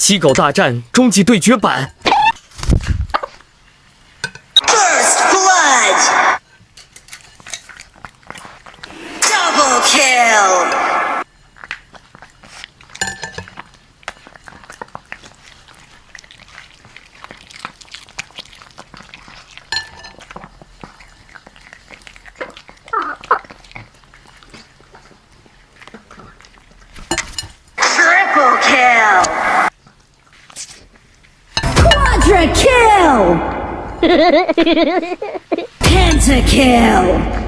西狗大战终极对决版。First blood. Double kill. Triple kill. Quadra kill! Pentakill!